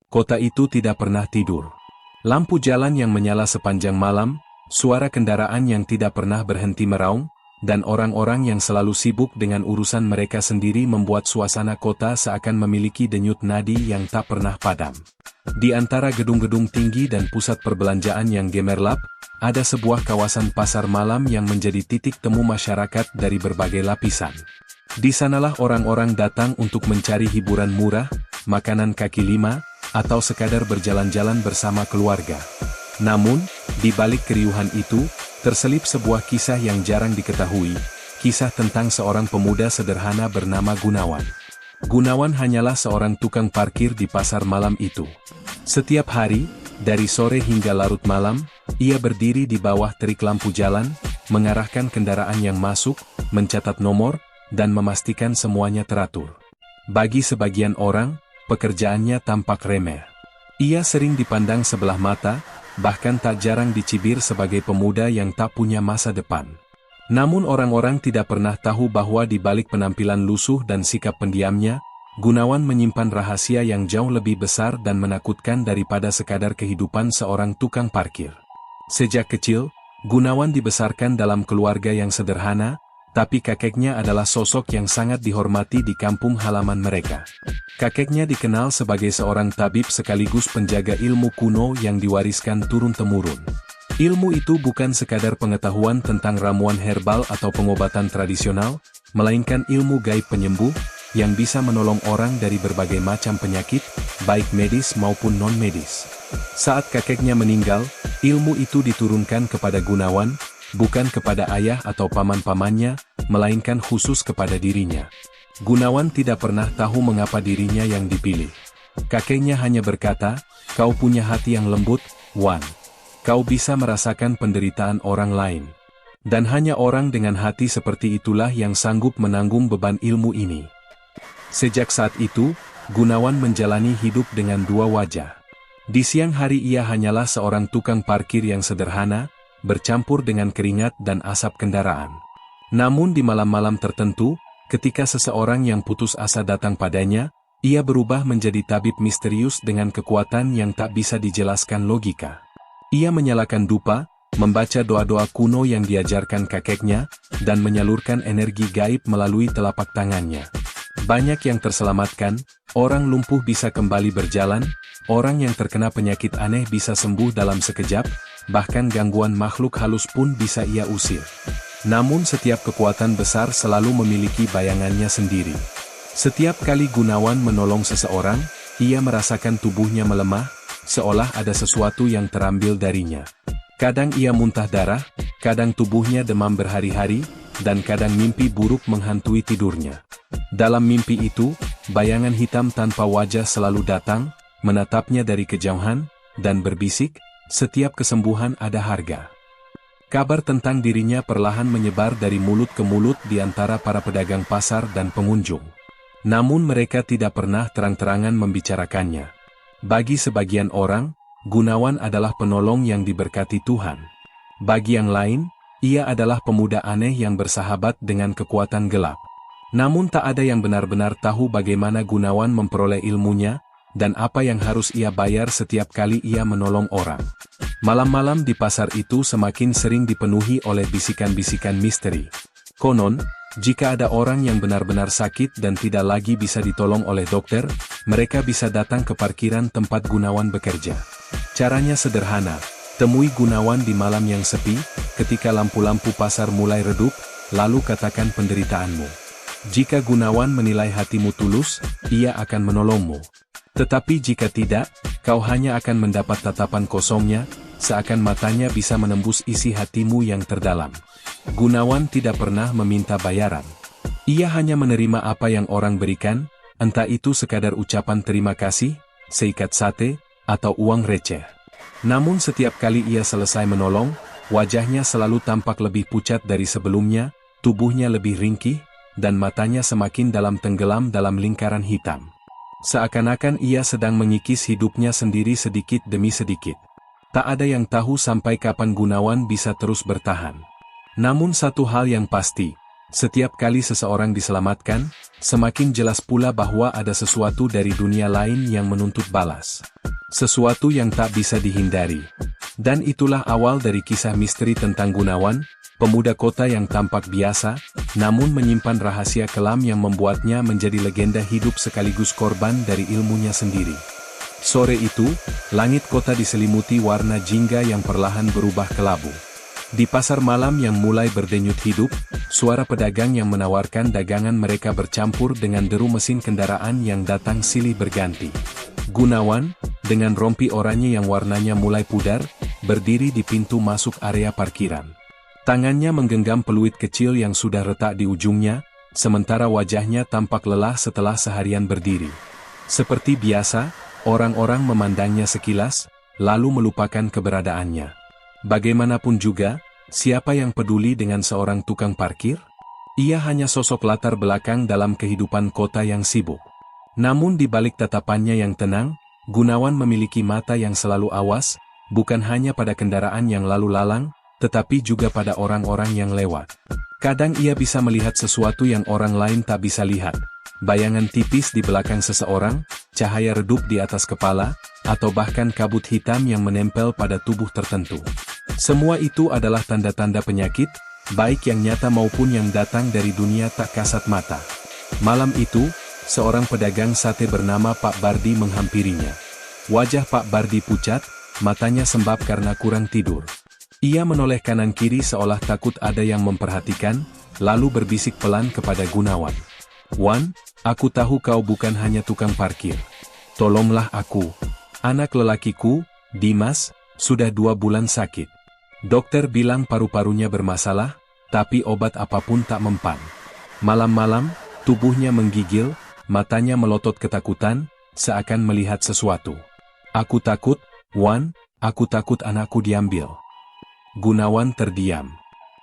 Kota itu tidak pernah tidur. Lampu jalan yang menyala sepanjang malam, suara kendaraan yang tidak pernah berhenti meraung, dan orang-orang yang selalu sibuk dengan urusan mereka sendiri membuat suasana kota seakan memiliki denyut nadi yang tak pernah padam. Di antara gedung-gedung tinggi dan pusat perbelanjaan yang gemerlap, ada sebuah kawasan pasar malam yang menjadi titik temu masyarakat dari berbagai lapisan. Di sanalah orang-orang datang untuk mencari hiburan murah, makanan kaki lima, atau sekadar berjalan-jalan bersama keluarga. Namun, di balik keriuhan itu, terselip sebuah kisah yang jarang diketahui, kisah tentang seorang pemuda sederhana bernama Gunawan. Gunawan hanyalah seorang tukang parkir di pasar malam itu. Setiap hari, dari sore hingga larut malam, ia berdiri di bawah terik lampu jalan, mengarahkan kendaraan yang masuk, mencatat nomor, dan memastikan semuanya teratur. Bagi sebagian orang, pekerjaannya tampak remeh. Ia sering dipandang sebelah mata, bahkan tak jarang dicibir sebagai pemuda yang tak punya masa depan. Namun orang-orang tidak pernah tahu bahwa di balik penampilan lusuh dan sikap pendiamnya, Gunawan menyimpan rahasia yang jauh lebih besar dan menakutkan daripada sekadar kehidupan seorang tukang parkir. Sejak kecil, Gunawan dibesarkan dalam keluarga yang sederhana, tapi kakeknya adalah sosok yang sangat dihormati di kampung halaman mereka. Kakeknya dikenal sebagai seorang tabib sekaligus penjaga ilmu kuno yang diwariskan turun-temurun. Ilmu itu bukan sekadar pengetahuan tentang ramuan herbal atau pengobatan tradisional, melainkan ilmu gaib penyembuh, yang bisa menolong orang dari berbagai macam penyakit, baik medis maupun non-medis. Saat kakeknya meninggal, ilmu itu diturunkan kepada Gunawan, bukan kepada ayah atau paman-pamannya, melainkan khusus kepada dirinya. Gunawan tidak pernah tahu mengapa dirinya yang dipilih. Kakeknya hanya berkata, "Kau punya hati yang lembut, Wan. Kau bisa merasakan penderitaan orang lain. Dan hanya orang dengan hati seperti itulah yang sanggup menanggung beban ilmu ini." Sejak saat itu, Gunawan menjalani hidup dengan dua wajah. Di siang hari ia hanyalah seorang tukang parkir yang sederhana, bercampur dengan keringat dan asap kendaraan. Namun di malam-malam tertentu, ketika seseorang yang putus asa datang padanya, ia berubah menjadi tabib misterius dengan kekuatan yang tak bisa dijelaskan logika. Ia menyalakan dupa, membaca doa-doa kuno yang diajarkan kakeknya, dan menyalurkan energi gaib melalui telapak tangannya. Banyak yang terselamatkan, orang lumpuh bisa kembali berjalan, orang yang terkena penyakit aneh bisa sembuh dalam sekejap, bahkan gangguan makhluk halus pun bisa ia usir. Namun setiap kekuatan besar selalu memiliki bayangannya sendiri. Setiap kali Gunawan menolong seseorang, ia merasakan tubuhnya melemah, seolah ada sesuatu yang terambil darinya. Kadang ia muntah darah, kadang tubuhnya demam berhari-hari, dan kadang mimpi buruk menghantui tidurnya. Dalam mimpi itu, bayangan hitam tanpa wajah selalu datang, menatapnya dari kejauhan, dan berbisik, "Setiap kesembuhan ada harga." Kabar tentang dirinya perlahan menyebar dari mulut ke mulut di antara para pedagang pasar dan pengunjung. Namun mereka tidak pernah terang-terangan membicarakannya. Bagi sebagian orang, Gunawan adalah penolong yang diberkati Tuhan. Bagi yang lain, ia adalah pemuda aneh yang bersahabat dengan kekuatan gelap. Namun tak ada yang benar-benar tahu bagaimana Gunawan memperoleh ilmunya, dan apa yang harus ia bayar setiap kali ia menolong orang. Malam-malam di pasar itu semakin sering dipenuhi oleh bisikan-bisikan misteri. Konon, jika ada orang yang benar-benar sakit dan tidak lagi bisa ditolong oleh dokter, mereka bisa datang ke parkiran tempat Gunawan bekerja. Caranya sederhana, temui Gunawan di malam yang sepi, ketika lampu-lampu pasar mulai redup, lalu katakan penderitaanmu. Jika Gunawan menilai hatimu tulus, ia akan menolongmu. Tetapi jika tidak, kau hanya akan mendapat tatapan kosongnya, seakan matanya bisa menembus isi hatimu yang terdalam. Gunawan tidak pernah meminta bayaran. Ia hanya menerima apa yang orang berikan, entah itu sekadar ucapan terima kasih, seikat sate, atau uang receh. Namun setiap kali ia selesai menolong, wajahnya selalu tampak lebih pucat dari sebelumnya, tubuhnya lebih ringkih, dan matanya semakin dalam tenggelam dalam lingkaran hitam. Seakan-akan ia sedang mengikis hidupnya sendiri sedikit demi sedikit. Tak ada yang tahu sampai kapan Gunawan bisa terus bertahan. Namun satu hal yang pasti, Setiap kali seseorang diselamatkan, semakin jelas pula bahwa ada sesuatu dari dunia lain yang menuntut balas. Sesuatu yang tak bisa dihindari. Dan itulah awal dari kisah misteri tentang Gunawan, pemuda kota yang tampak biasa, namun menyimpan rahasia kelam yang membuatnya menjadi legenda hidup sekaligus korban dari ilmunya sendiri. Sore itu, langit kota diselimuti warna jingga yang perlahan berubah kelabu. Di pasar malam yang mulai berdenyut hidup, suara pedagang yang menawarkan dagangan mereka bercampur dengan deru mesin kendaraan yang datang silih berganti. Gunawan, dengan rompi oranye yang warnanya mulai pudar, berdiri di pintu masuk area parkiran. Tangannya menggenggam peluit kecil yang sudah retak di ujungnya, sementara wajahnya tampak lelah setelah seharian berdiri. Seperti biasa, orang-orang memandangnya sekilas, lalu melupakan keberadaannya. Bagaimanapun juga, siapa yang peduli dengan seorang tukang parkir? Ia hanya sosok latar belakang dalam kehidupan kota yang sibuk. Namun di balik tatapannya yang tenang, Gunawan memiliki mata yang selalu awas, bukan hanya pada kendaraan yang lalu lalang, tetapi juga pada orang-orang yang lewat. Kadang ia bisa melihat sesuatu yang orang lain tak bisa lihat. Bayangan tipis di belakang seseorang, cahaya redup di atas kepala, atau bahkan kabut hitam yang menempel pada tubuh tertentu. Semua itu adalah tanda-tanda penyakit, baik yang nyata maupun yang datang dari dunia tak kasat mata. Malam itu, seorang pedagang sate bernama Pak Bardi menghampirinya. Wajah Pak Bardi pucat, matanya sembab karena kurang tidur. Ia menoleh kanan kiri seolah takut ada yang memperhatikan, lalu berbisik pelan kepada Gunawan. "Wan, aku tahu kau bukan hanya tukang parkir. Tolonglah aku. Anak lelakiku, Dimas, sudah 2 bulan sakit. Dokter bilang paru-parunya bermasalah, tapi obat apapun tak mempan. Malam-malam, tubuhnya menggigil, matanya melotot ketakutan, seakan melihat sesuatu. Aku takut, Wan, aku takut anakku diambil." Gunawan terdiam.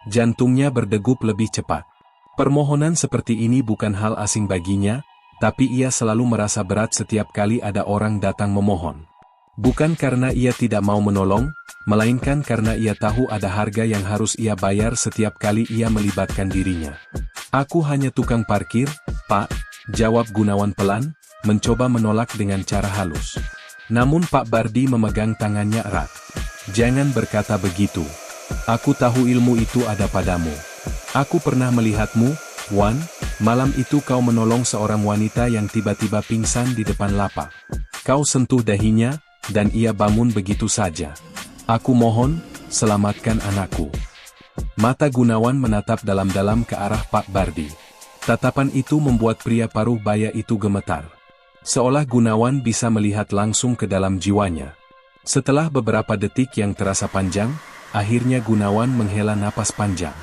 Jantungnya berdegup lebih cepat. Permohonan seperti ini bukan hal asing baginya, tapi ia selalu merasa berat setiap kali ada orang datang memohon. Bukan karena ia tidak mau menolong, melainkan karena ia tahu ada harga yang harus ia bayar setiap kali ia melibatkan dirinya. "Aku hanya tukang parkir, Pak," jawab Gunawan pelan, mencoba menolak dengan cara halus. Namun Pak Bardi memegang tangannya erat. "Jangan berkata begitu. Aku tahu ilmu itu ada padamu. Aku pernah melihatmu, Wan, malam itu kau menolong seorang wanita yang tiba-tiba pingsan di depan lapak. Kau sentuh dahinya, dan ia bangun begitu saja. Aku mohon, selamatkan anakku." Mata Gunawan menatap dalam-dalam ke arah Pak Bardi. Tatapan itu membuat pria paruh baya itu gemetar. Seolah Gunawan bisa melihat langsung ke dalam jiwanya. Setelah beberapa detik yang terasa panjang, akhirnya Gunawan menghela napas panjang.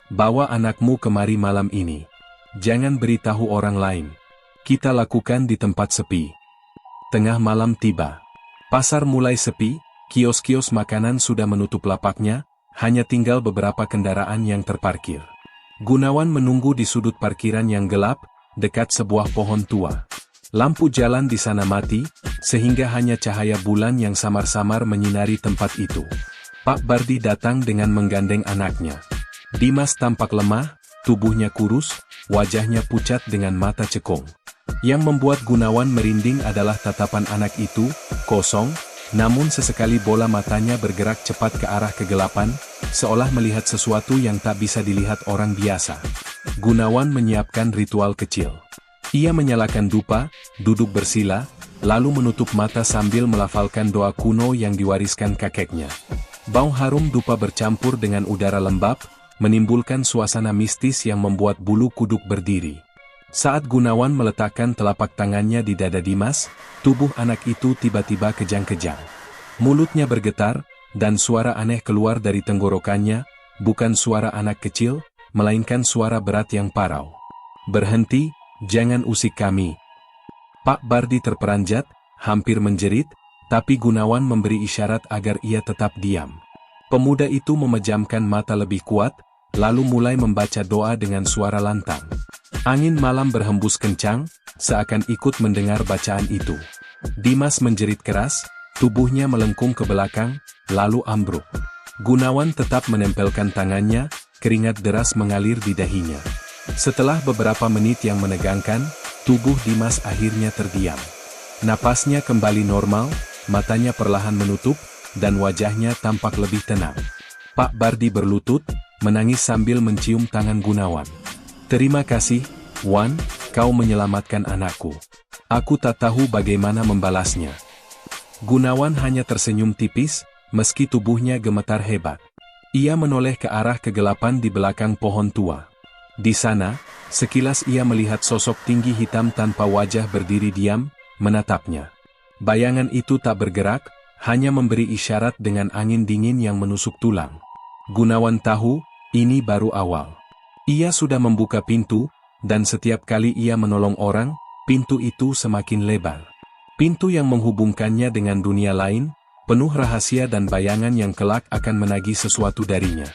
"Bawa anakmu kemari malam ini. Jangan beritahu orang lain. Kita lakukan di tempat sepi." Tengah malam tiba. Pasar mulai sepi, kios-kios makanan sudah menutup lapaknya, hanya tinggal beberapa kendaraan yang terparkir. Gunawan menunggu di sudut parkiran yang gelap, dekat sebuah pohon tua. Lampu jalan di sana mati, sehingga hanya cahaya bulan yang samar-samar menyinari tempat itu. Pak Bardi datang dengan menggandeng anaknya. Dimas tampak lemah, tubuhnya kurus, wajahnya pucat dengan mata cekung. Yang membuat Gunawan merinding adalah tatapan anak itu, kosong, namun sesekali bola matanya bergerak cepat ke arah kegelapan, seolah melihat sesuatu yang tak bisa dilihat orang biasa. Gunawan menyiapkan ritual kecil. Ia menyalakan dupa, duduk bersila, lalu menutup mata sambil melafalkan doa kuno yang diwariskan kakeknya. Bau harum dupa bercampur dengan udara lembab, menimbulkan suasana mistis yang membuat bulu kuduk berdiri. Saat Gunawan meletakkan telapak tangannya di dada Dimas, tubuh anak itu tiba-tiba kejang-kejang. Mulutnya bergetar, dan suara aneh keluar dari tenggorokannya, bukan suara anak kecil, melainkan suara berat yang parau. "Berhenti, jangan usik kami." Pak Bardi terperanjat, hampir menjerit, tapi Gunawan memberi isyarat agar ia tetap diam. Pemuda itu memejamkan mata lebih kuat, lalu mulai membaca doa dengan suara lantang. Angin malam berhembus kencang, seakan ikut mendengar bacaan itu. Dimas menjerit keras, tubuhnya melengkung ke belakang, lalu ambruk. Gunawan tetap menempelkan tangannya, keringat deras mengalir di dahinya. Setelah beberapa menit yang menegangkan, tubuh Dimas akhirnya terdiam. Napasnya kembali normal, matanya perlahan menutup, dan wajahnya tampak lebih tenang. Pak Bardi berlutut, menangis sambil mencium tangan Gunawan. "Terima kasih, Wan, kau menyelamatkan anakku. Aku tak tahu bagaimana membalasnya." Gunawan hanya tersenyum tipis, meski tubuhnya gemetar hebat. Ia menoleh ke arah kegelapan di belakang pohon tua. Di sana, sekilas ia melihat sosok tinggi hitam tanpa wajah berdiri diam, menatapnya. Bayangan itu tak bergerak, hanya memberi isyarat dengan angin dingin yang menusuk tulang. Gunawan tahu, ini baru awal. Ia sudah membuka pintu, dan setiap kali ia menolong orang, pintu itu semakin lebar. Pintu yang menghubungkannya dengan dunia lain, penuh rahasia dan bayangan yang kelak akan menagih sesuatu darinya.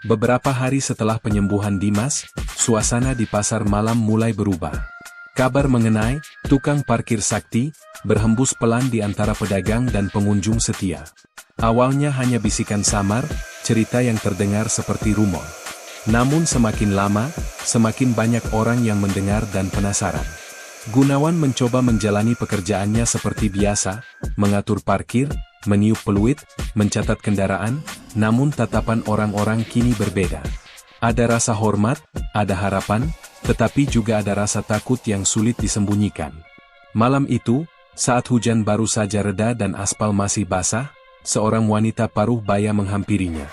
Beberapa hari setelah penyembuhan Dimas, suasana di pasar malam mulai berubah. Kabar mengenai tukang parkir sakti berhembus pelan di antara pedagang dan pengunjung setia. Awalnya hanya bisikan samar, cerita yang terdengar seperti rumor. Namun semakin lama, semakin banyak orang yang mendengar dan penasaran. Gunawan mencoba menjalani pekerjaannya seperti biasa, mengatur parkir, meniup peluit, mencatat kendaraan, namun tatapan orang-orang kini berbeda. Ada rasa hormat, ada harapan, tetapi juga ada rasa takut yang sulit disembunyikan. Malam itu, saat hujan baru saja reda dan aspal masih basah, seorang wanita paruh baya menghampirinya.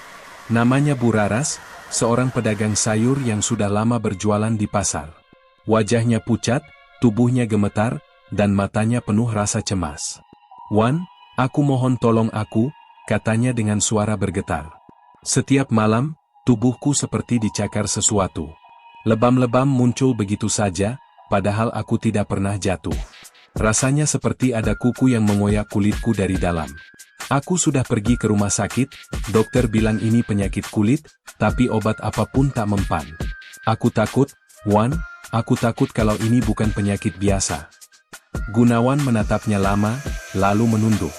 Namanya Bu Raras, seorang pedagang sayur yang sudah lama berjualan di pasar. Wajahnya pucat, tubuhnya gemetar, dan matanya penuh rasa cemas. "Wan, aku mohon tolong aku," katanya dengan suara bergetar. "Setiap malam, tubuhku seperti dicakar sesuatu. Lebam-lebam muncul begitu saja, padahal aku tidak pernah jatuh. Rasanya seperti ada kuku yang mengoyak kulitku dari dalam. Aku sudah pergi ke rumah sakit, dokter bilang ini penyakit kulit, tapi obat apapun tak mempan. Aku takut, Wan, aku takut kalau ini bukan penyakit biasa." Gunawan menatapnya lama, lalu menunduk.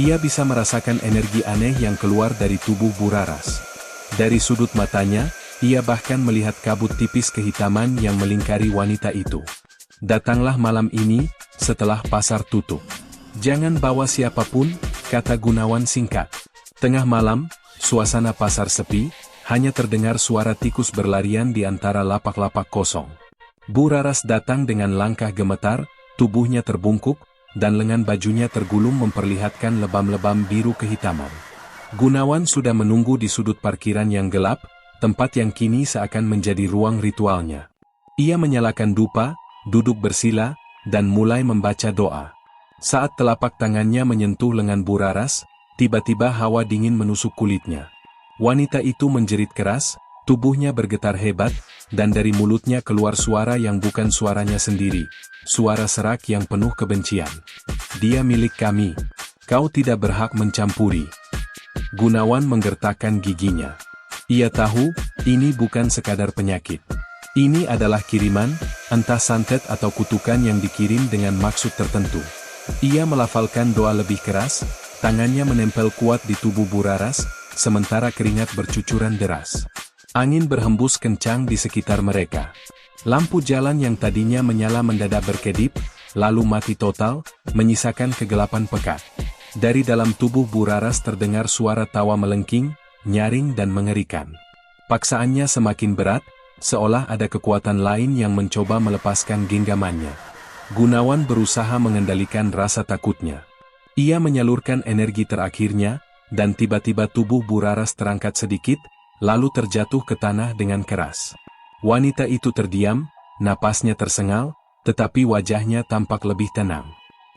Ia bisa merasakan energi aneh yang keluar dari tubuh Bu Raras. Dari sudut matanya, ia bahkan melihat kabut tipis kehitaman yang melingkari wanita itu. "Datanglah malam ini, setelah pasar tutup. Jangan bawa siapapun," kata Gunawan singkat. Tengah malam, suasana pasar sepi, hanya terdengar suara tikus berlarian di antara lapak-lapak kosong. Bu Raras datang dengan langkah gemetar, tubuhnya terbungkuk, dan lengan bajunya tergulung memperlihatkan lebam-lebam biru kehitaman. Gunawan sudah menunggu di sudut parkiran yang gelap, tempat yang kini seakan menjadi ruang ritualnya. Ia menyalakan dupa, duduk bersila, dan mulai membaca doa. Saat telapak tangannya menyentuh lengan Bu Raras, tiba-tiba hawa dingin menusuk kulitnya. Wanita itu menjerit keras, tubuhnya bergetar hebat, dan dari mulutnya keluar suara yang bukan suaranya sendiri, suara serak yang penuh kebencian. "Dia milik kami. Kau tidak berhak mencampuri." Gunawan menggertakkan giginya. Ia tahu, ini bukan sekadar penyakit. Ini adalah kiriman, entah santet atau kutukan yang dikirim dengan maksud tertentu. Ia melafalkan doa lebih keras, tangannya menempel kuat di tubuh Bu Raras, sementara keringat bercucuran deras. Angin berhembus kencang di sekitar mereka. Lampu jalan yang tadinya menyala mendadak berkedip, lalu mati total, menyisakan kegelapan pekat. Dari dalam tubuh Bu Raras terdengar suara tawa melengking, nyaring dan mengerikan. Paksaannya semakin berat, seolah ada kekuatan lain yang mencoba melepaskan genggamannya. Gunawan berusaha mengendalikan rasa takutnya. Ia menyalurkan energi terakhirnya, dan tiba-tiba tubuh Bu Raras terangkat sedikit, lalu terjatuh ke tanah dengan keras. Wanita itu terdiam, napasnya tersengal, tetapi wajahnya tampak lebih tenang.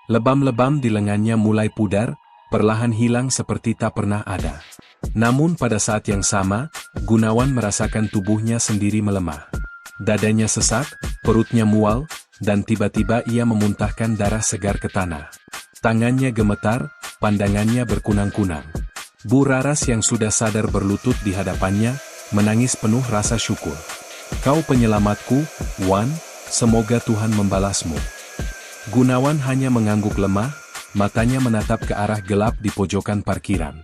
Lebam-lebam di lengannya mulai pudar, perlahan hilang seperti tak pernah ada. Namun pada saat yang sama, Gunawan merasakan tubuhnya sendiri melemah. Dadanya sesak, perutnya mual, dan tiba-tiba ia memuntahkan darah segar ke tanah. Tangannya gemetar, pandangannya berkunang-kunang. Bu Raras yang sudah sadar berlutut di hadapannya, menangis penuh rasa syukur. "Kau penyelamatku, Wan, semoga Tuhan membalasmu." Gunawan hanya mengangguk lemah, matanya menatap ke arah gelap di pojokan parkiran.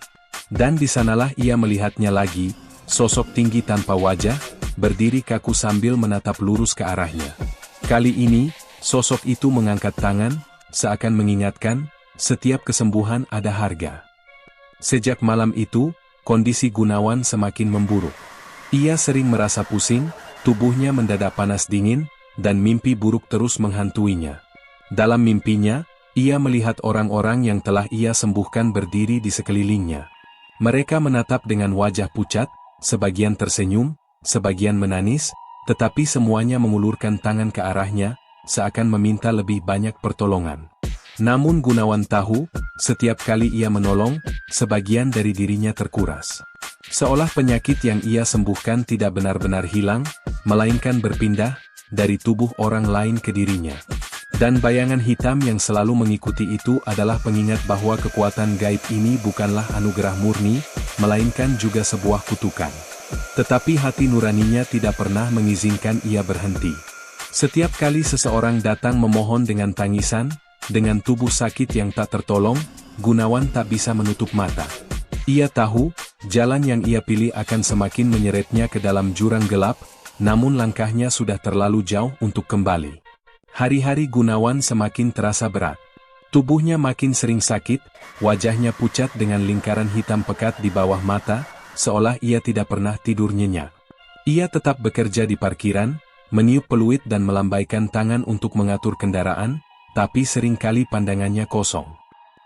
Dan di sanalah ia melihatnya lagi, sosok tinggi tanpa wajah, berdiri kaku sambil menatap lurus ke arahnya. Kali ini, sosok itu mengangkat tangan, seakan mengingatkan, setiap kesembuhan ada harga. Sejak malam itu, kondisi Gunawan semakin memburuk. Ia sering merasa pusing, tubuhnya mendadak panas dingin, dan mimpi buruk terus menghantuinya. Dalam mimpinya, ia melihat orang-orang yang telah ia sembuhkan berdiri di sekelilingnya. Mereka menatap dengan wajah pucat, sebagian tersenyum, sebagian menangis, tetapi semuanya mengulurkan tangan ke arahnya, seakan meminta lebih banyak pertolongan. Namun Gunawan tahu, setiap kali ia menolong, sebagian dari dirinya terkuras. Seolah penyakit yang ia sembuhkan tidak benar-benar hilang, melainkan berpindah dari tubuh orang lain ke dirinya. Dan bayangan hitam yang selalu mengikuti itu adalah pengingat bahwa kekuatan gaib ini bukanlah anugerah murni, melainkan juga sebuah kutukan. Tetapi hati nuraninya tidak pernah mengizinkan ia berhenti. Setiap kali seseorang datang memohon dengan tangisan, dengan tubuh sakit yang tak tertolong, Gunawan tak bisa menutup mata. Ia tahu, jalan yang ia pilih akan semakin menyeretnya ke dalam jurang gelap, namun langkahnya sudah terlalu jauh untuk kembali. Hari-hari Gunawan semakin terasa berat. Tubuhnya makin sering sakit, wajahnya pucat dengan lingkaran hitam pekat di bawah mata, seolah ia tidak pernah tidur nyenyak. Ia tetap bekerja di parkiran, meniup peluit dan melambaikan tangan untuk mengatur kendaraan, tapi seringkali pandangannya kosong.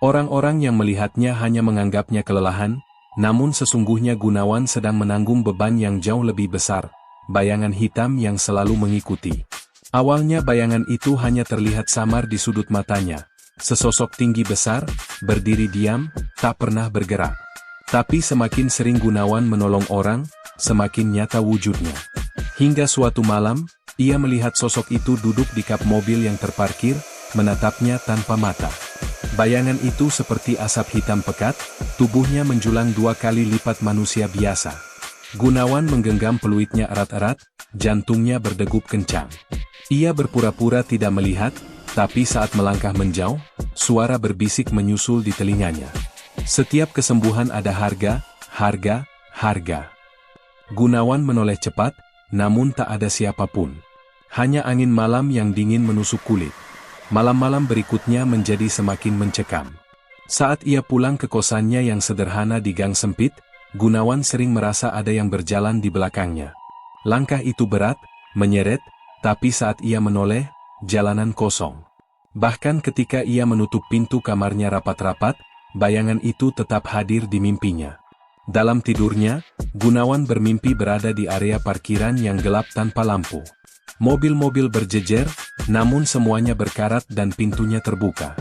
Orang-orang yang melihatnya hanya menganggapnya kelelahan, namun sesungguhnya Gunawan sedang menanggung beban yang jauh lebih besar, bayangan hitam yang selalu mengikuti. Awalnya bayangan itu hanya terlihat samar di sudut matanya, sesosok tinggi besar, berdiri diam, tak pernah bergerak. Tapi semakin sering Gunawan menolong orang, semakin nyata wujudnya. Hingga suatu malam, ia melihat sosok itu duduk di kap mobil yang terparkir, menatapnya tanpa mata. Bayangan itu seperti asap hitam pekat, tubuhnya menjulang 2 kali lipat manusia biasa. Gunawan menggenggam peluitnya erat-erat, jantungnya berdegup kencang. Ia berpura-pura tidak melihat, tapi saat melangkah menjauh, suara berbisik menyusul di telinganya. Setiap kesembuhan ada harga, harga, harga. Gunawan menoleh cepat, namun tak ada siapapun. Hanya angin malam yang dingin menusuk kulit. Malam-malam berikutnya menjadi semakin mencekam. Saat ia pulang ke kosannya yang sederhana di gang sempit, Gunawan sering merasa ada yang berjalan di belakangnya. Langkah itu berat, menyeret, tapi saat ia menoleh, jalanan kosong. Bahkan ketika ia menutup pintu kamarnya rapat-rapat, bayangan itu tetap hadir di mimpinya. Dalam tidurnya, Gunawan bermimpi berada di area parkiran yang gelap tanpa lampu. Mobil-mobil berjejer, namun semuanya berkarat dan pintunya terbuka.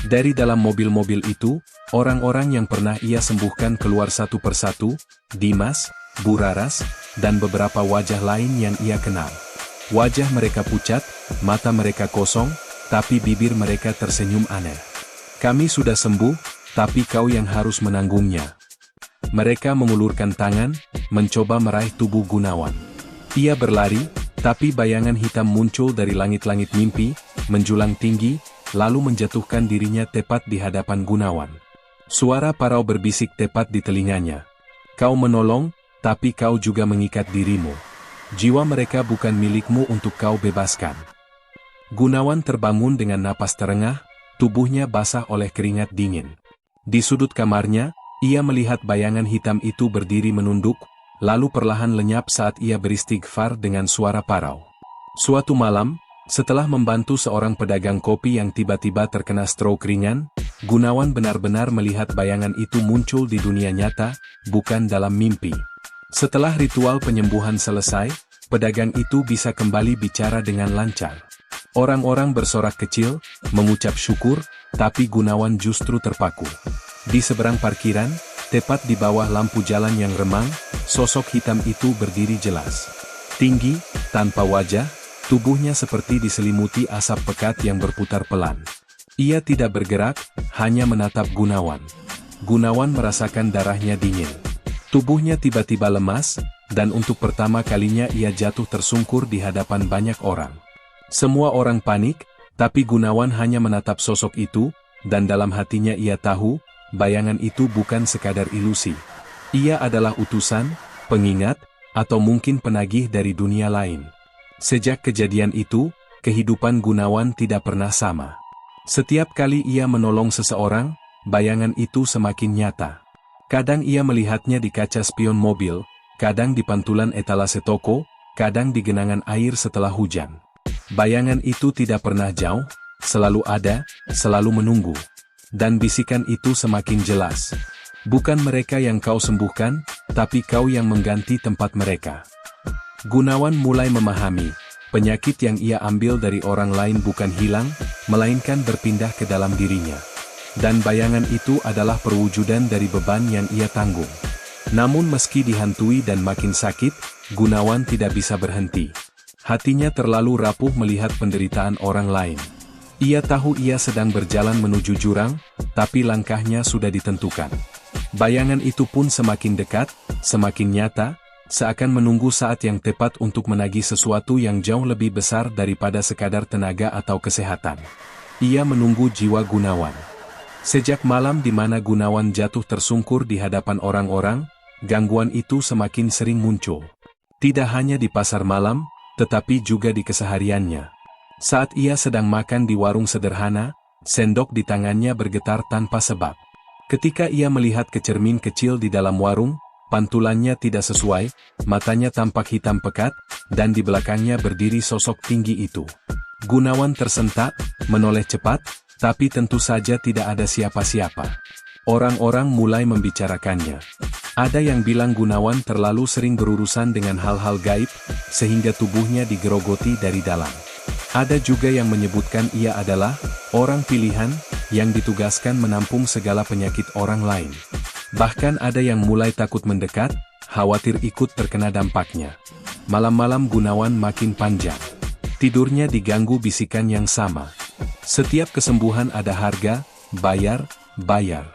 Dari dalam mobil-mobil itu, orang-orang yang pernah ia sembuhkan keluar satu persatu, Dimas, Buraras, dan beberapa wajah lain yang ia kenal. Wajah mereka pucat, mata mereka kosong, tapi bibir mereka tersenyum aneh. "Kami sudah sembuh, tapi kau yang harus menanggungnya." Mereka mengulurkan tangan, mencoba meraih tubuh Gunawan. Ia berlari, tapi bayangan hitam muncul dari langit-langit mimpi, menjulang tinggi, lalu menjatuhkan dirinya tepat di hadapan Gunawan. Suara parau berbisik tepat di telinganya. "Kau menolong, tapi kau juga mengikat dirimu. Jiwa mereka bukan milikmu untuk kau bebaskan." Gunawan terbangun dengan napas terengah, tubuhnya basah oleh keringat dingin. Di sudut kamarnya, ia melihat bayangan hitam itu berdiri menunduk, lalu perlahan lenyap saat ia beristighfar dengan suara parau. Suatu malam, setelah membantu seorang pedagang kopi yang tiba-tiba terkena stroke ringan, Gunawan benar-benar melihat bayangan itu muncul di dunia nyata, bukan dalam mimpi. Setelah ritual penyembuhan selesai, pedagang itu bisa kembali bicara dengan lancar. Orang-orang bersorak kecil, mengucap syukur, tapi Gunawan justru terpaku. Di seberang parkiran, tepat di bawah lampu jalan yang remang, sosok hitam itu berdiri jelas. Tinggi, tanpa wajah, tubuhnya seperti diselimuti asap pekat yang berputar pelan. Ia tidak bergerak, hanya menatap Gunawan. Gunawan merasakan darahnya dingin. Tubuhnya tiba-tiba lemas, dan untuk pertama kalinya ia jatuh tersungkur di hadapan banyak orang. Semua orang panik, tapi Gunawan hanya menatap sosok itu, dan dalam hatinya ia tahu, bayangan itu bukan sekadar ilusi. Ia adalah utusan, pengingat, atau mungkin penagih dari dunia lain. Sejak kejadian itu, kehidupan Gunawan tidak pernah sama. Setiap kali ia menolong seseorang, bayangan itu semakin nyata. Kadang ia melihatnya di kaca spion mobil, kadang di pantulan etalase toko, kadang di genangan air setelah hujan. Bayangan itu tidak pernah jauh, selalu ada, selalu menunggu. Dan bisikan itu semakin jelas. Bukan mereka yang kau sembuhkan, tapi kau yang mengganti tempat mereka. Gunawan mulai memahami, penyakit yang ia ambil dari orang lain bukan hilang, melainkan berpindah ke dalam dirinya. Dan bayangan itu adalah perwujudan dari beban yang ia tanggung. Namun meski dihantui dan makin sakit, Gunawan tidak bisa berhenti. Hatinya terlalu rapuh melihat penderitaan orang lain. Ia tahu ia sedang berjalan menuju jurang, tapi langkahnya sudah ditentukan. Bayangan itu pun semakin dekat, semakin nyata, seakan menunggu saat yang tepat untuk menagih sesuatu yang jauh lebih besar daripada sekadar tenaga atau kesehatan. Ia menunggu jiwa Gunawan. Sejak malam di mana Gunawan jatuh tersungkur di hadapan orang-orang, gangguan itu semakin sering muncul. Tidak hanya di pasar malam, tetapi juga di kesehariannya. Saat ia sedang makan di warung sederhana, sendok di tangannya bergetar tanpa sebab. Ketika ia melihat ke cermin kecil di dalam warung, pantulannya tidak sesuai, matanya tampak hitam pekat, dan di belakangnya berdiri sosok tinggi itu. Gunawan tersentak, menoleh cepat, tapi tentu saja tidak ada siapa-siapa. Orang-orang mulai membicarakannya. Ada yang bilang Gunawan terlalu sering berurusan dengan hal-hal gaib, sehingga tubuhnya digerogoti dari dalam. Ada juga yang menyebutkan ia adalah orang pilihan yang ditugaskan menampung segala penyakit orang lain. Bahkan ada yang mulai takut mendekat, khawatir ikut terkena dampaknya. Malam-malam Gunawan makin panjang. Tidurnya diganggu bisikan yang sama. Setiap kesembuhan ada harga, bayar, bayar.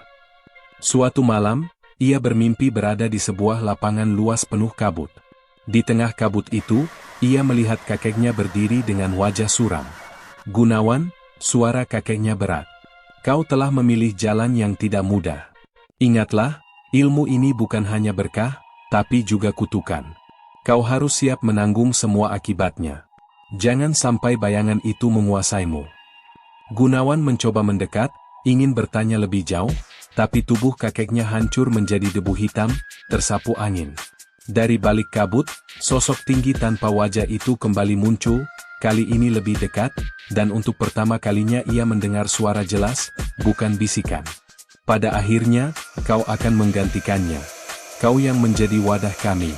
Suatu malam, ia bermimpi berada di sebuah lapangan luas penuh kabut. Di tengah kabut itu, ia melihat kakeknya berdiri dengan wajah suram. Gunawan, suara kakeknya berat. Kau telah memilih jalan yang tidak mudah. Ingatlah, ilmu ini bukan hanya berkah, tapi juga kutukan. Kau harus siap menanggung semua akibatnya. Jangan sampai bayangan itu menguasaimu. Gunawan mencoba mendekat, ingin bertanya lebih jauh, tapi tubuh kakeknya hancur menjadi debu hitam, tersapu angin. Dari balik kabut, sosok tinggi tanpa wajah itu kembali muncul, kali ini lebih dekat, dan untuk pertama kalinya ia mendengar suara jelas, bukan bisikan. Pada akhirnya, kau akan menggantikannya. Kau yang menjadi wadah kami.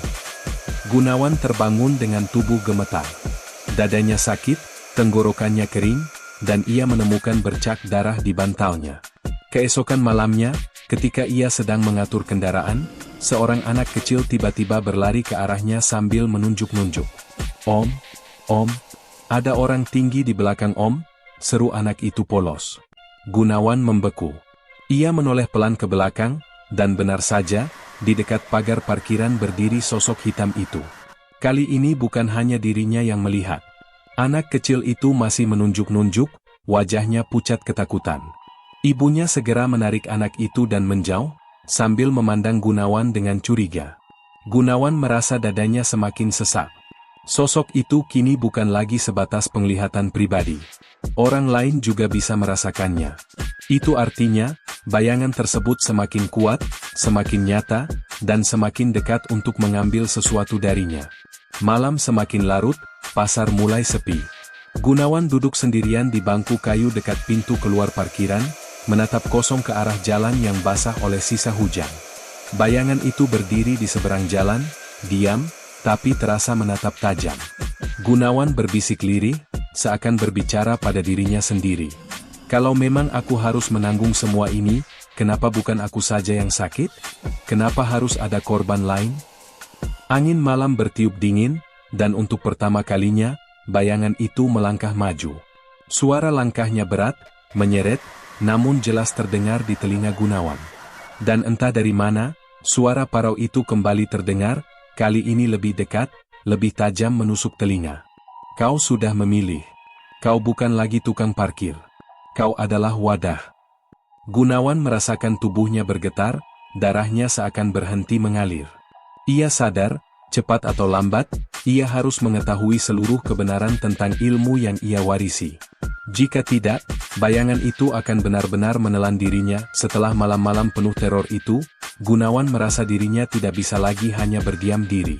Gunawan terbangun dengan tubuh gemetar. Dadanya sakit, tenggorokannya kering, dan ia menemukan bercak darah di bantalnya. Keesokan malamnya, ketika ia sedang mengatur kendaraan, seorang anak kecil tiba-tiba berlari ke arahnya sambil menunjuk-nunjuk. Om, Om, ada orang tinggi di belakang Om, seru anak itu polos. Gunawan membeku. Ia menoleh pelan ke belakang, dan benar saja, di dekat pagar parkiran berdiri sosok hitam itu. Kali ini bukan hanya dirinya yang melihat. Anak kecil itu masih menunjuk-nunjuk, wajahnya pucat ketakutan. Ibunya segera menarik anak itu dan menjauh, sambil memandang Gunawan dengan curiga. Gunawan merasa dadanya semakin sesak. Sosok itu kini bukan lagi sebatas penglihatan pribadi. Orang lain juga bisa merasakannya. Itu artinya, bayangan tersebut semakin kuat, semakin nyata, dan semakin dekat untuk mengambil sesuatu darinya. Malam semakin larut, pasar mulai sepi. Gunawan duduk sendirian di bangku kayu dekat pintu keluar parkiran, menatap kosong ke arah jalan yang basah oleh sisa hujan. Bayangan itu berdiri di seberang jalan, diam, tapi terasa menatap tajam. Gunawan berbisik lirih, seakan berbicara pada dirinya sendiri. Kalau memang aku harus menanggung semua ini, kenapa bukan aku saja yang sakit? Kenapa harus ada korban lain? Angin malam bertiup dingin, dan untuk pertama kalinya, bayangan itu melangkah maju. Suara langkahnya berat, menyeret, namun jelas terdengar di telinga Gunawan. Dan entah dari mana, suara parau itu kembali terdengar, kali ini lebih dekat, lebih tajam menusuk telinga. Kau sudah memilih. Kau bukan lagi tukang parkir. Kau adalah wadah. Gunawan merasakan tubuhnya bergetar, darahnya seakan berhenti mengalir. Ia sadar, cepat atau lambat, ia harus mengetahui seluruh kebenaran tentang ilmu yang ia warisi. Jika tidak, bayangan itu akan benar-benar menelan dirinya. Setelah malam-malam penuh teror itu, Gunawan merasa dirinya tidak bisa lagi hanya berdiam diri.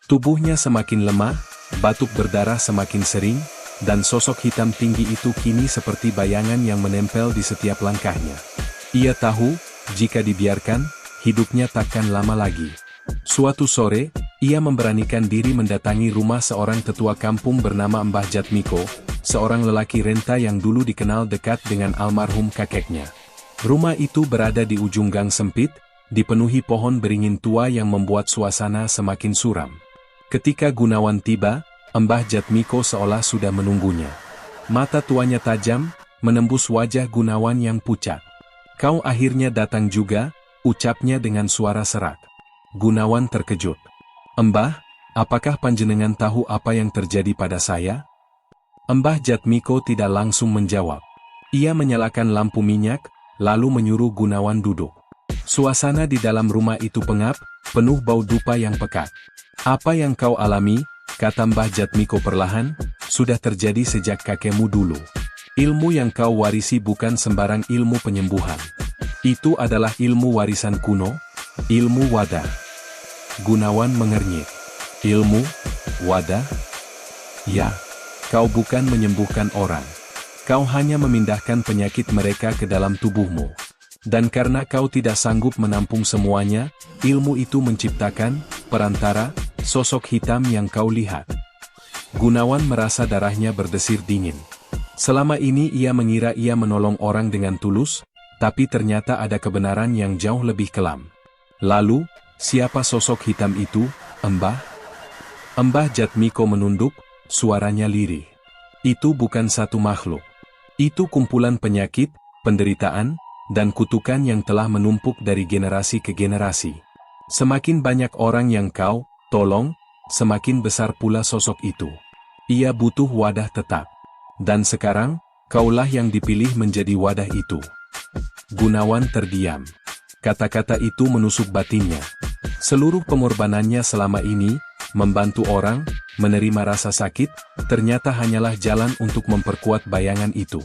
Tubuhnya semakin lemah, batuk berdarah semakin sering, dan sosok hitam tinggi itu kini seperti bayangan yang menempel di setiap langkahnya. Ia tahu, jika dibiarkan, hidupnya takkan lama lagi. Suatu sore, ia memberanikan diri mendatangi rumah seorang tetua kampung bernama Mbah Jatmiko, seorang lelaki renta yang dulu dikenal dekat dengan almarhum kakeknya. Rumah itu berada di ujung gang sempit, dipenuhi pohon beringin tua yang membuat suasana semakin suram. Ketika Gunawan tiba, Mbah Jatmiko seolah sudah menunggunya. Mata tuanya tajam, menembus wajah Gunawan yang pucat. "Kau akhirnya datang juga," ucapnya dengan suara serak. Gunawan terkejut. "Mbah, apakah panjenengan tahu apa yang terjadi pada saya?" Mbah Jatmiko tidak langsung menjawab. Ia menyalakan lampu minyak, lalu menyuruh Gunawan duduk. Suasana di dalam rumah itu pengap, penuh bau dupa yang pekat. "Apa yang kau alami," kata Mbah Jatmiko perlahan, "sudah terjadi sejak kakekmu dulu. Ilmu yang kau warisi bukan sembarang ilmu penyembuhan. Itu adalah ilmu warisan kuno, ilmu wadah." Gunawan mengernyit. "Ilmu wadah? Ya, kau bukan menyembuhkan orang. Kau hanya memindahkan penyakit mereka ke dalam tubuhmu. Dan karena kau tidak sanggup menampung semuanya, ilmu itu menciptakan perantara, sosok hitam yang kau lihat." Gunawan merasa darahnya berdesir dingin. Selama ini ia mengira ia menolong orang dengan tulus, tapi ternyata ada kebenaran yang jauh lebih kelam. "Lalu, siapa sosok hitam itu, Mbah?" Mbah Jatmiko menunduk, suaranya lirih. "Itu bukan satu makhluk. Itu kumpulan penyakit, penderitaan, dan kutukan yang telah menumpuk dari generasi ke generasi. Semakin banyak orang yang kau tolong, semakin besar pula sosok itu. Ia butuh wadah tetap. Dan sekarang, kaulah yang dipilih menjadi wadah itu." Gunawan terdiam. Kata-kata itu menusuk batinnya. Seluruh pengorbanannya selama ini, membantu orang, menerima rasa sakit, ternyata hanyalah jalan untuk memperkuat bayangan itu.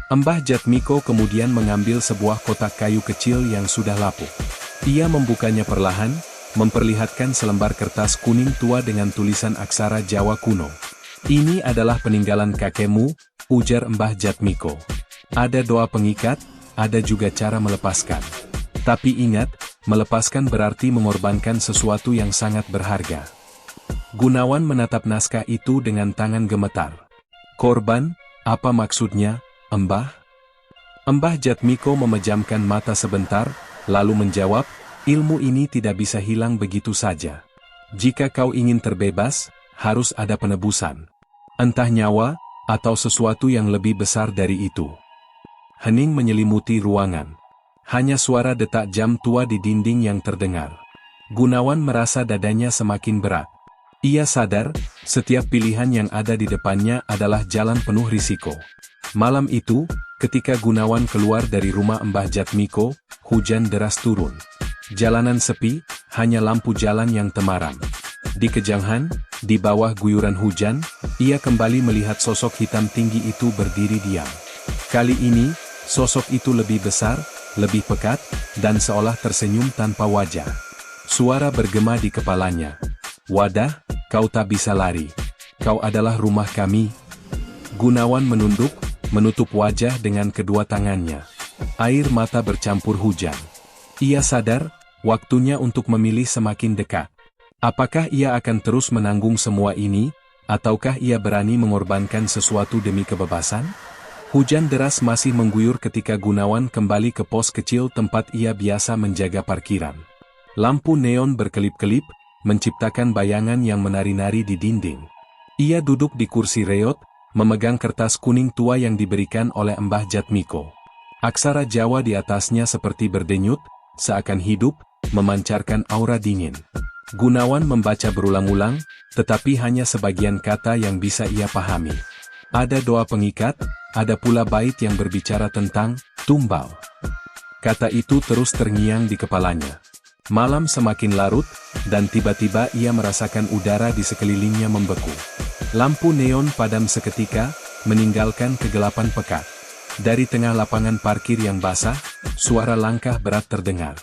Mbah Jatmiko kemudian mengambil sebuah kotak kayu kecil yang sudah lapuk. Ia membukanya perlahan, memperlihatkan selembar kertas kuning tua dengan tulisan aksara Jawa kuno. "Ini adalah peninggalan kakekmu," ujar Mbah Jatmiko. "Ada doa pengikat, ada juga cara melepaskan. Tapi ingat, melepaskan berarti mengorbankan sesuatu yang sangat berharga." Gunawan menatap naskah itu dengan tangan gemetar. "Korban, apa maksudnya, Mbah?" Mbah Jatmiko memejamkan mata sebentar, lalu menjawab, "Ilmu ini tidak bisa hilang begitu saja. Jika kau ingin terbebas, harus ada penebusan. Entah nyawa, atau sesuatu yang lebih besar dari itu." Hening menyelimuti ruangan. Hanya suara detak jam tua di dinding yang terdengar. Gunawan merasa dadanya semakin berat. Ia sadar, setiap pilihan yang ada di depannya adalah jalan penuh risiko. Malam itu, ketika Gunawan keluar dari rumah Mbah Jatmiko, hujan deras turun. Jalanan sepi, hanya lampu jalan yang temaram. Di kejauhan, di bawah guyuran hujan, ia kembali melihat sosok hitam tinggi itu berdiri diam. Kali ini, sosok itu lebih besar, lebih pekat, dan seolah tersenyum tanpa wajah. Suara bergema di kepalanya. "Wadah, kau tak bisa lari. Kau adalah rumah kami." Gunawan menunduk, menutup wajah dengan kedua tangannya. Air mata bercampur hujan. Ia sadar, waktunya untuk memilih semakin dekat. Apakah ia akan terus menanggung semua ini, ataukah ia berani mengorbankan sesuatu demi kebebasan? Hujan deras masih mengguyur ketika Gunawan kembali ke pos kecil tempat ia biasa menjaga parkiran. Lampu neon berkelip-kelip, menciptakan bayangan yang menari-nari di dinding. Ia duduk di kursi reot, memegang kertas kuning tua yang diberikan oleh Mbah Jatmiko. Aksara Jawa di atasnya seperti berdenyut, seakan hidup, memancarkan aura dingin. Gunawan membaca berulang-ulang, tetapi hanya sebagian kata yang bisa ia pahami. Ada doa pengikat, ada pula bait yang berbicara tentang tumbal. Kata itu terus terngiang di kepalanya. Malam semakin larut, dan tiba-tiba ia merasakan udara di sekelilingnya membeku. Lampu neon padam seketika, meninggalkan kegelapan pekat. Dari tengah lapangan parkir yang basah, suara langkah berat terdengar.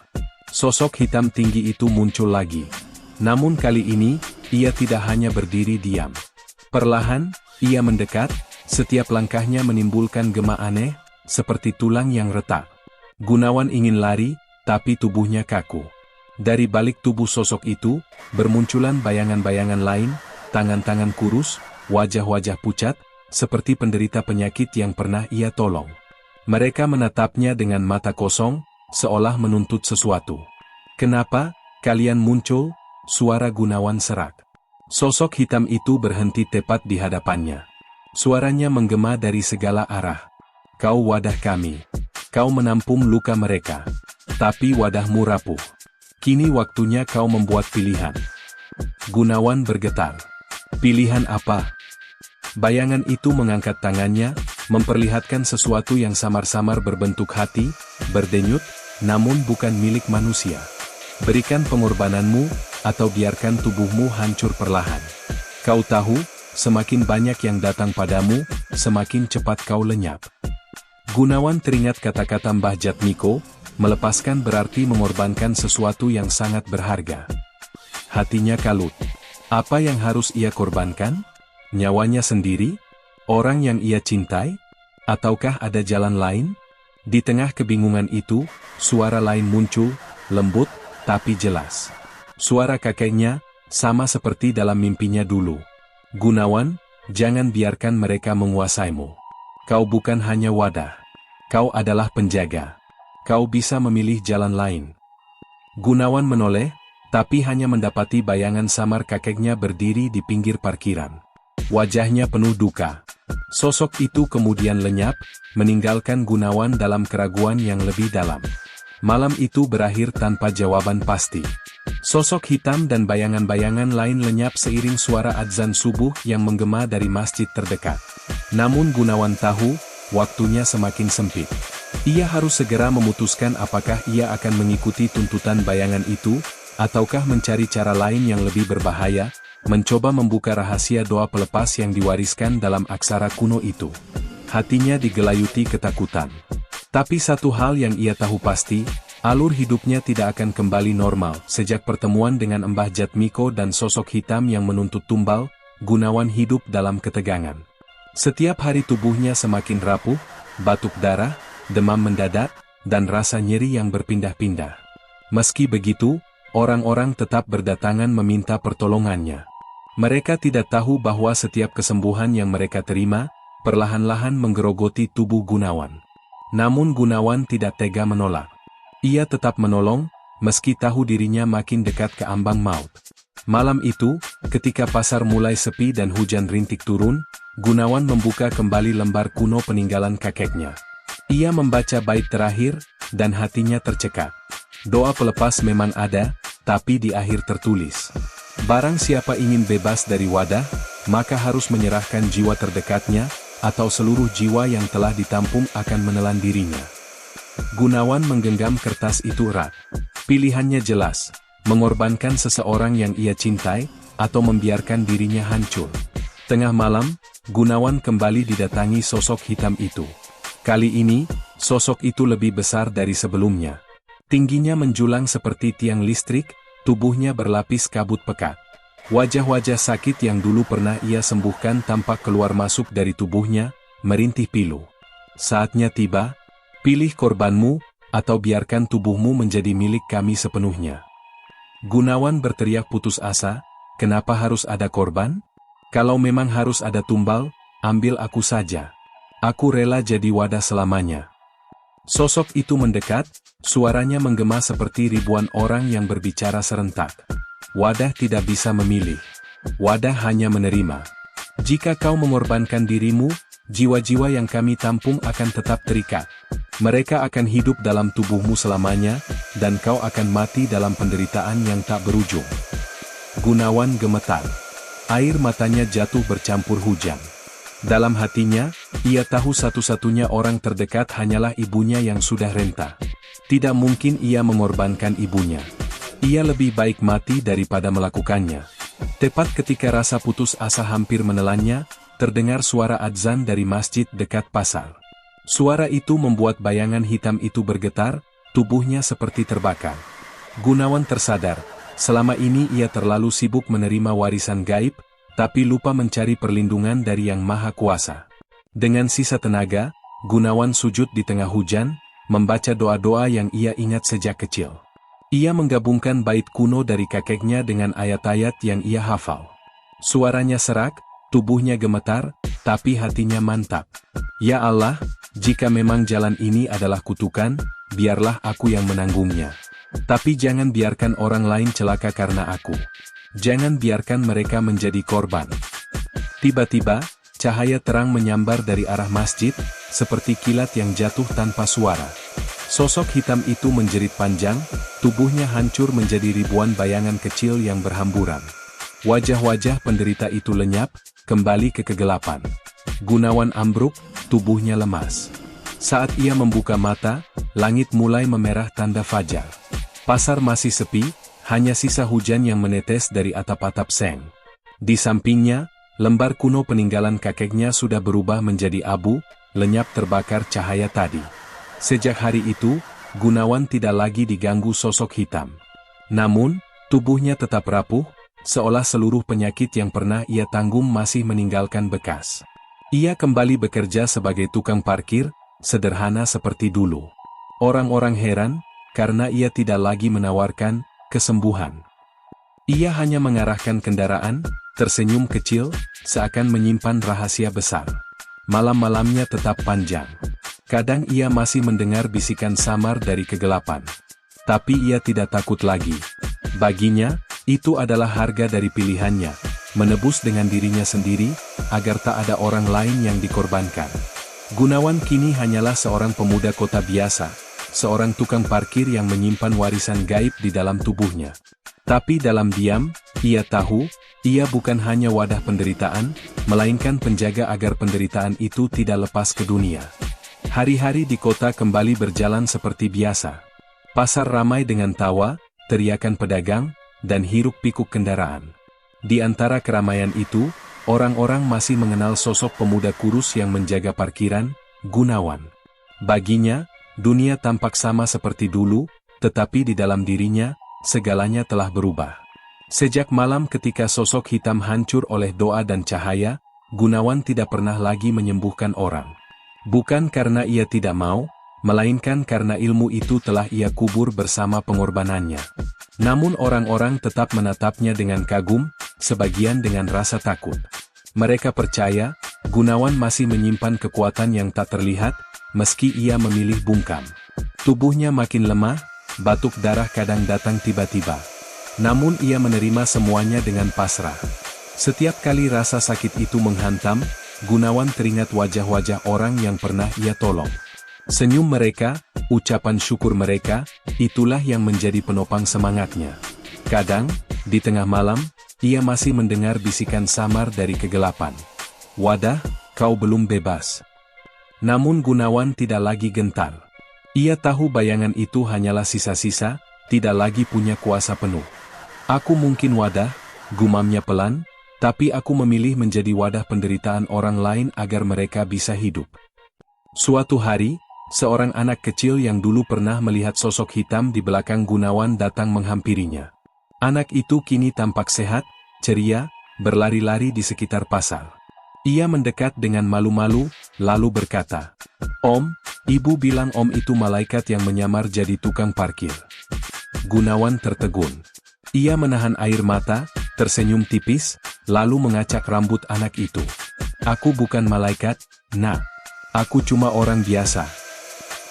Sosok hitam tinggi itu muncul lagi. Namun kali ini, ia tidak hanya berdiri diam. Perlahan, ia mendekat, setiap langkahnya menimbulkan gema aneh, seperti tulang yang retak. Gunawan ingin lari, tapi tubuhnya kaku. Dari balik tubuh sosok itu, bermunculan bayangan-bayangan lain, tangan-tangan kurus, wajah-wajah pucat, seperti penderita penyakit yang pernah ia tolong. Mereka menatapnya dengan mata kosong, seolah menuntut sesuatu. "Kenapa kalian muncul?" Suara Gunawan serak. Sosok hitam itu berhenti tepat di hadapannya. Suaranya menggema dari segala arah. "Kau wadah kami. Kau menampung luka mereka. Tapi wadahmu rapuh. Kini waktunya kau membuat pilihan." Gunawan bergetar. "Pilihan apa?" Bayangan itu mengangkat tangannya, memperlihatkan sesuatu yang samar-samar berbentuk hati, berdenyut, namun bukan milik manusia. "Berikan pengorbananmu, atau biarkan tubuhmu hancur perlahan. Kau tahu, semakin banyak yang datang padamu, semakin cepat kau lenyap." Gunawan teringat kata-kata Mbah Jatmiko, melepaskan berarti mengorbankan sesuatu yang sangat berharga. Hatinya kalut. Apa yang harus ia korbankan? Nyawanya sendiri? Orang yang ia cintai? Ataukah ada jalan lain? Di tengah kebingungan itu, suara lain muncul, lembut, tapi jelas. Suara kakeknya, sama seperti dalam mimpinya dulu. "Gunawan, jangan biarkan mereka menguasaimu. Kau bukan hanya wadah. Kau adalah penjaga. Kau bisa memilih jalan lain." Gunawan menoleh, tapi hanya mendapati bayangan samar kakeknya berdiri di pinggir parkiran. Wajahnya penuh duka. Sosok itu kemudian lenyap, meninggalkan Gunawan dalam keraguan yang lebih dalam. Malam itu berakhir tanpa jawaban pasti. Sosok hitam dan bayangan-bayangan lain lenyap seiring suara adzan subuh yang menggema dari masjid terdekat. Namun Gunawan tahu, waktunya semakin sempit. Ia harus segera memutuskan apakah ia akan mengikuti tuntutan bayangan itu, ataukah mencari cara lain yang lebih berbahaya, mencoba membuka rahasia doa pelepas yang diwariskan dalam aksara kuno itu. Hatinya digelayuti ketakutan. Tapi satu hal yang ia tahu pasti, alur hidupnya tidak akan kembali normal. Sejak pertemuan dengan Mbah Jatmiko dan sosok hitam yang menuntut tumbal, Gunawan hidup dalam ketegangan. Setiap hari tubuhnya semakin rapuh, batuk darah, demam mendadak, dan rasa nyeri yang berpindah-pindah. Meski begitu, orang-orang tetap berdatangan meminta pertolongannya. Mereka tidak tahu bahwa setiap kesembuhan yang mereka terima, perlahan-lahan menggerogoti tubuh Gunawan. Namun Gunawan tidak tega menolak. Ia tetap menolong, meski tahu dirinya makin dekat ke ambang maut. Malam itu, ketika pasar mulai sepi dan hujan rintik turun, Gunawan membuka kembali lembar kuno peninggalan kakeknya. Ia membaca bait terakhir, dan hatinya tercekat. Doa pelepas memang ada, tapi di akhir tertulis, "Barang siapa ingin bebas dari wadah, maka harus menyerahkan jiwa terdekatnya, atau seluruh jiwa yang telah ditampung akan menelan dirinya." Gunawan menggenggam kertas itu erat. Pilihannya jelas, mengorbankan seseorang yang ia cintai, atau membiarkan dirinya hancur. Tengah malam, Gunawan kembali didatangi sosok hitam itu. Kali ini, sosok itu lebih besar dari sebelumnya. Tingginya menjulang seperti tiang listrik, tubuhnya berlapis kabut pekat. Wajah-wajah sakit yang dulu pernah ia sembuhkan tampak keluar masuk dari tubuhnya, merintih pilu. "Saatnya tiba, pilih korbanmu, atau biarkan tubuhmu menjadi milik kami sepenuhnya." Gunawan berteriak putus asa, "Kenapa harus ada korban? Kalau memang harus ada tumbal, ambil aku saja. Aku rela jadi wadah selamanya." Sosok itu mendekat, suaranya menggema seperti ribuan orang yang berbicara serentak. "Wadah tidak bisa memilih. Wadah hanya menerima. Jika kau mengorbankan dirimu, jiwa-jiwa yang kami tampung akan tetap terikat. Mereka akan hidup dalam tubuhmu selamanya, dan kau akan mati dalam penderitaan yang tak berujung." Gunawan gemetar. Air matanya jatuh bercampur hujan. Dalam hatinya, ia tahu satu-satunya orang terdekat hanyalah ibunya yang sudah renta. Tidak mungkin ia mengorbankan ibunya. Ia lebih baik mati daripada melakukannya. Tepat ketika rasa putus asa hampir menelannya, terdengar suara adzan dari masjid dekat pasar. Suara itu membuat bayangan hitam itu bergetar, tubuhnya seperti terbakar. Gunawan tersadar, selama ini ia terlalu sibuk menerima warisan gaib, tapi lupa mencari perlindungan dari Yang Maha Kuasa. Dengan sisa tenaga, Gunawan sujud di tengah hujan, membaca doa-doa yang ia ingat sejak kecil. Ia menggabungkan bait kuno dari kakeknya dengan ayat-ayat yang ia hafal. Suaranya serak, tubuhnya gemetar, tapi hatinya mantap. Ya Allah, jika memang jalan ini adalah kutukan, biarlah aku yang menanggungnya. Tapi jangan biarkan orang lain celaka karena aku. Jangan biarkan mereka menjadi korban. Tiba-tiba, cahaya terang menyambar dari arah masjid, seperti kilat yang jatuh tanpa suara. Sosok hitam itu menjerit panjang, tubuhnya hancur menjadi ribuan bayangan kecil yang berhamburan. Wajah-wajah penderita itu lenyap, kembali ke kegelapan. Gunawan ambruk, tubuhnya lemas. Saat ia membuka mata, langit mulai memerah tanda fajar. Pasar masih sepi, hanya sisa hujan yang menetes dari atap-atap seng. Di sampingnya, lembar kuno peninggalan kakeknya sudah berubah menjadi abu, lenyap terbakar cahaya tadi. Sejak hari itu, Gunawan tidak lagi diganggu sosok hitam. Namun, tubuhnya tetap rapuh, seolah seluruh penyakit yang pernah ia tanggung masih meninggalkan bekas. Ia kembali bekerja sebagai tukang parkir, sederhana seperti dulu. Orang-orang heran, karena ia tidak lagi menawarkan kesembuhan. Ia hanya mengarahkan kendaraan, tersenyum kecil, seakan menyimpan rahasia besar. Malam-malamnya tetap panjang. Kadang ia masih mendengar bisikan samar dari kegelapan. Tapi ia tidak takut lagi. Baginya, itu adalah harga dari pilihannya, menebus dengan dirinya sendiri, agar tak ada orang lain yang dikorbankan. Gunawan kini hanyalah seorang pemuda kota biasa, seorang tukang parkir yang menyimpan warisan gaib di dalam tubuhnya. Tapi dalam diam, ia tahu, ia bukan hanya wadah penderitaan, melainkan penjaga agar penderitaan itu tidak lepas ke dunia. Hari-hari di kota kembali berjalan seperti biasa. Pasar ramai dengan tawa, teriakan pedagang, dan hiruk-pikuk kendaraan. Di antara keramaian itu, orang-orang masih mengenal sosok pemuda kurus yang menjaga parkiran, Gunawan. Baginya, dunia tampak sama seperti dulu, tetapi di dalam dirinya, segalanya telah berubah. Sejak malam ketika sosok hitam hancur oleh doa dan cahaya, Gunawan tidak pernah lagi menyembuhkan orang. Bukan karena ia tidak mau, melainkan karena ilmu itu telah ia kubur bersama pengorbanannya. Namun orang-orang tetap menatapnya dengan kagum, sebagian dengan rasa takut. Mereka percaya, Gunawan masih menyimpan kekuatan yang tak terlihat, meski ia memilih bungkam. Tubuhnya makin lemah, batuk darah kadang datang tiba-tiba. Namun ia menerima semuanya dengan pasrah. Setiap kali rasa sakit itu menghantam, Gunawan teringat wajah-wajah orang yang pernah ia tolong. Senyum mereka, ucapan syukur mereka, itulah yang menjadi penopang semangatnya. Kadang, di tengah malam, ia masih mendengar bisikan samar dari kegelapan. "Wadah, kau belum bebas." Namun Gunawan tidak lagi gentar. Ia tahu bayangan itu hanyalah sisa-sisa, tidak lagi punya kuasa penuh. "Aku mungkin wadah," gumamnya pelan, "tapi aku memilih menjadi wadah penderitaan orang lain agar mereka bisa hidup." Suatu hari, seorang anak kecil yang dulu pernah melihat sosok hitam di belakang Gunawan datang menghampirinya. Anak itu kini tampak sehat, ceria, berlari-lari di sekitar pasar. Ia mendekat dengan malu-malu, lalu berkata, "Om, ibu bilang om itu malaikat yang menyamar jadi tukang parkir." Gunawan tertegun. Ia menahan air mata, tersenyum tipis, lalu mengacak rambut anak itu. "Aku bukan malaikat, Nak. Aku cuma orang biasa."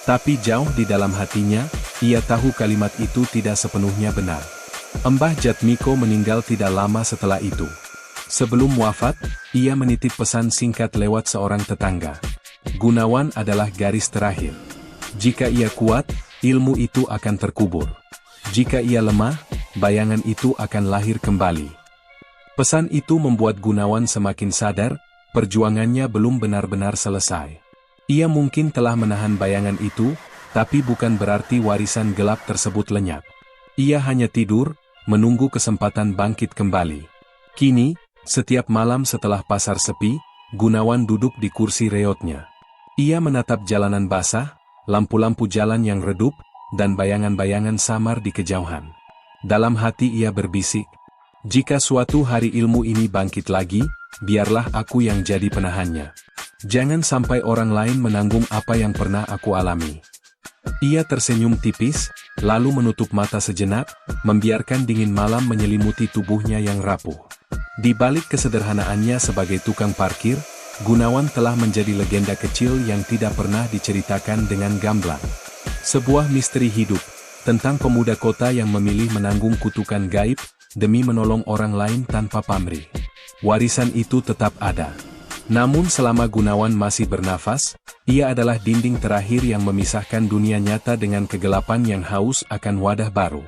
Tapi jauh di dalam hatinya, ia tahu kalimat itu tidak sepenuhnya benar. Mbah Jatmiko meninggal tidak lama setelah itu. Sebelum wafat, ia menitip pesan singkat lewat seorang tetangga. Gunawan adalah garis terakhir. Jika ia kuat, ilmu itu akan terkubur. Jika ia lemah, bayangan itu akan lahir kembali. Pesan itu membuat Gunawan semakin sadar, perjuangannya belum benar-benar selesai. Ia mungkin telah menahan bayangan itu, tapi bukan berarti warisan gelap tersebut lenyap. Ia hanya tidur, menunggu kesempatan bangkit kembali. Kini, setiap malam setelah pasar sepi, Gunawan duduk di kursi reotnya. Ia menatap jalanan basah, lampu-lampu jalan yang redup, dan bayangan-bayangan samar di kejauhan. Dalam hati ia berbisik, jika suatu hari ilmu ini bangkit lagi, biarlah aku yang jadi penahannya. Jangan sampai orang lain menanggung apa yang pernah aku alami. Ia tersenyum tipis, lalu menutup mata sejenak, membiarkan dingin malam menyelimuti tubuhnya yang rapuh. Di balik kesederhanaannya sebagai tukang parkir, Gunawan telah menjadi legenda kecil yang tidak pernah diceritakan dengan gamblang. Sebuah misteri hidup, tentang pemuda kota yang memilih menanggung kutukan gaib, demi menolong orang lain tanpa pamrih. Warisan itu tetap ada. Namun selama Gunawan masih bernafas, ia adalah dinding terakhir yang memisahkan dunia nyata dengan kegelapan yang haus akan wadah baru.